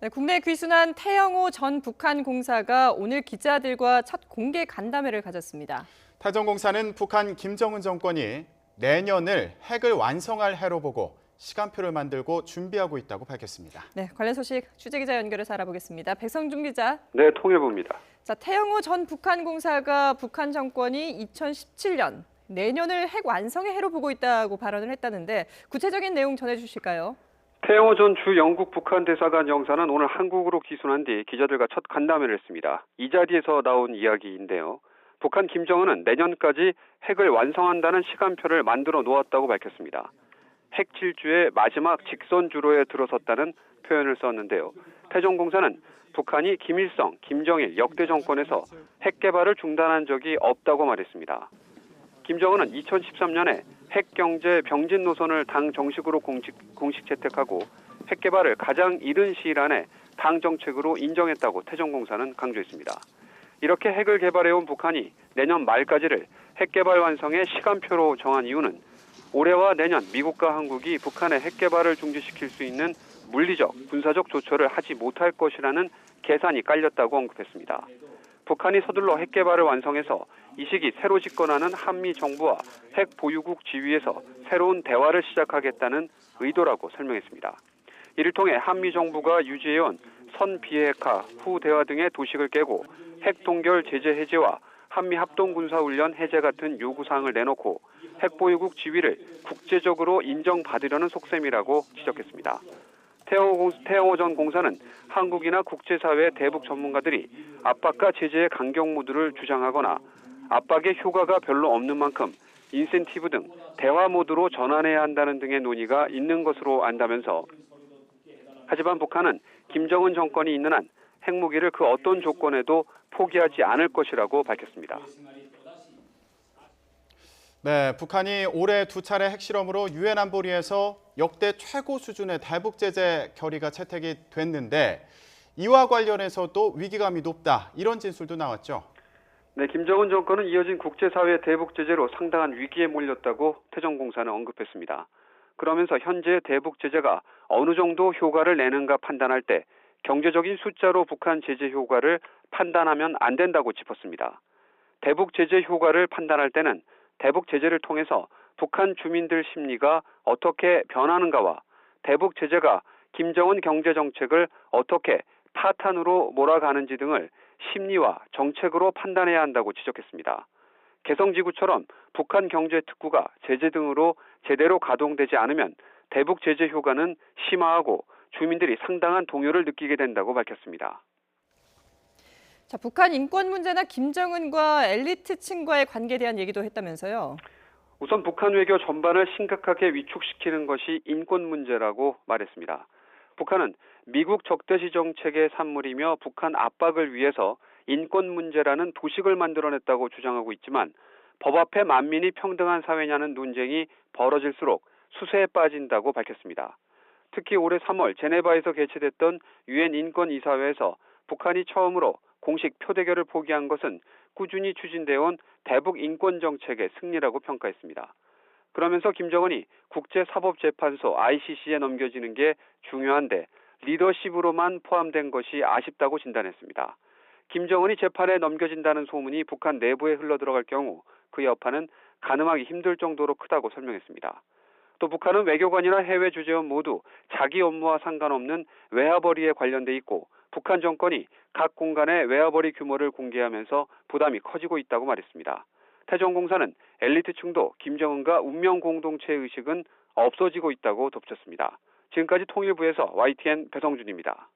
네, 국내 귀순한 태영호 전 북한 공사가 오늘 기자들과 첫 공개 간담회를 가졌습니다. 태전공사는 북한 김정은 정권이 내년을 핵을 완성할 해로 보고 시간표를 만들고 준비하고 있다고 밝혔습니다. 네, 관련 소식 취재기자 연결해서 알아보겠습니다. 백성준 기자. 네, 통일부입니다. 자, 태영호 전 북한 공사가 북한 정권이 2017년 내년을 핵 완성의 해로 보고 있다고 발언을 했다는데 구체적인 내용 전해주실까요? 태영호 전 주 영국 북한 대사관 영사는 오늘 한국으로 귀순한 뒤 기자들과 첫 간담회를 했습니다. 이 자리에서 나온 이야기인데요. 북한 김정은은 내년까지 핵을 완성한다는 시간표를 만들어 놓았다고 밝혔습니다. 핵 질주의 마지막 직선주로에 들어섰다는 표현을 썼는데요. 태전공사는 북한이 김일성, 김정일 역대 정권에서 핵 개발을 중단한 적이 없다고 말했습니다. 김정은은 2013년에 핵경제 병진 노선을 당 정식으로 공식 채택하고 핵 개발을 가장 이른 시일 안에 당 정책으로 인정했다고 태전공사는 강조했습니다. 이렇게 핵을 개발해온 북한이 내년 말까지를 핵 개발 완성의 시간표로 정한 이유는 올해와 내년 미국과 한국이 북한의 핵 개발을 중지시킬 수 있는 물리적, 군사적 조처를 하지 못할 것이라는 계산이 깔렸다고 언급했습니다. 북한이 서둘러 핵 개발을 완성해서 이 시기 새로 집권하는 한미 정부와 핵 보유국 지위에서 새로운 대화를 시작하겠다는 의도라고 설명했습니다. 이를 통해 한미 정부가 유지해온 선 비핵화 후 대화 등의 도식을 깨고 핵 동결 제재 해제와 한미 합동 군사훈련 해제 같은 요구사항을 내놓고 핵 보유국 지위를 국제적으로 인정받으려는 속셈이라고 지적했습니다. 태영호 전 공사는 한국이나 국제사회 대북 전문가들이 압박과 제재의 강경 모드를 주장하거나 압박의 효과가 별로 없는 만큼 인센티브 등 대화 모드로 전환해야 한다는 등의 논의가 있는 것으로 안다면서 하지만 북한은 김정은 정권이 있는 한 핵무기를 그 어떤 조건에도 포기하지 않을 것이라고 밝혔습니다. 네, 북한이 올해 두 차례 핵실험으로 유엔 안보리에서 역대 최고 수준의 대북 제재 결의가 채택이 됐는데 이와 관련해서도 위기감이 높다 이런 진술도 나왔죠. 네, 김정은 정권은 이어진 국제사회 대북 제재로 상당한 위기에 몰렸다고 태전공사는 언급했습니다. 그러면서 현재 대북 제재가 어느 정도 효과를 내는가 판단할 때 경제적인 숫자로 북한 제재 효과를 판단하면 안 된다고 짚었습니다. 대북 제재 효과를 판단할 때는 대북 제재를 통해서 북한 주민들 심리가 어떻게 변하는가와 대북 제재가 김정은 경제 정책을 어떻게 파탄으로 몰아가는지 등을 심리와 정책으로 판단해야 한다고 지적했습니다. 개성지구처럼 북한 경제 특구가 제재 등으로 제대로 가동되지 않으면 대북 제재 효과는 심화하고 주민들이 상당한 동요를 느끼게 된다고 밝혔습니다. 자, 북한 인권 문제나 김정은과 엘리트층과의 관계에 대한 얘기도 했다면서요. 우선 북한 외교 전반을 심각하게 위축시키는 것이 인권 문제라고 말했습니다. 북한은 미국 적대시 정책의 산물이며 북한 압박을 위해서 인권 문제라는 도식을 만들어냈다고 주장하고 있지만 법 앞에 만민이 평등한 사회냐는 논쟁이 벌어질수록 수세에 빠진다고 밝혔습니다. 특히 올해 3월 제네바에서 개최됐던 유엔 인권이사회에서 북한이 처음으로 공식 표대결을 포기한 것은 꾸준히 추진되어 온 대북 인권 정책의 승리라고 평가했습니다. 그러면서 김정은이 국제사법재판소 ICC에 넘겨지는 게 중요한데 리더십으로만 포함된 것이 아쉽다고 진단했습니다. 김정은이 재판에 넘겨진다는 소문이 북한 내부에 흘러들어갈 경우 그 여파는 가늠하기 힘들 정도로 크다고 설명했습니다. 또 북한은 외교관이나 해외 주재원 모두 자기 업무와 상관없는 외화벌이에 관련돼 있고 북한 정권이 각 공간의 외화벌이 규모를 공개하면서 부담이 커지고 있다고 말했습니다. 태전공사는 엘리트층도 김정은과 운명 공동체 의식은 없어지고 있다고 덧붙였습니다. 지금까지 통일부에서 YTN 배성준입니다.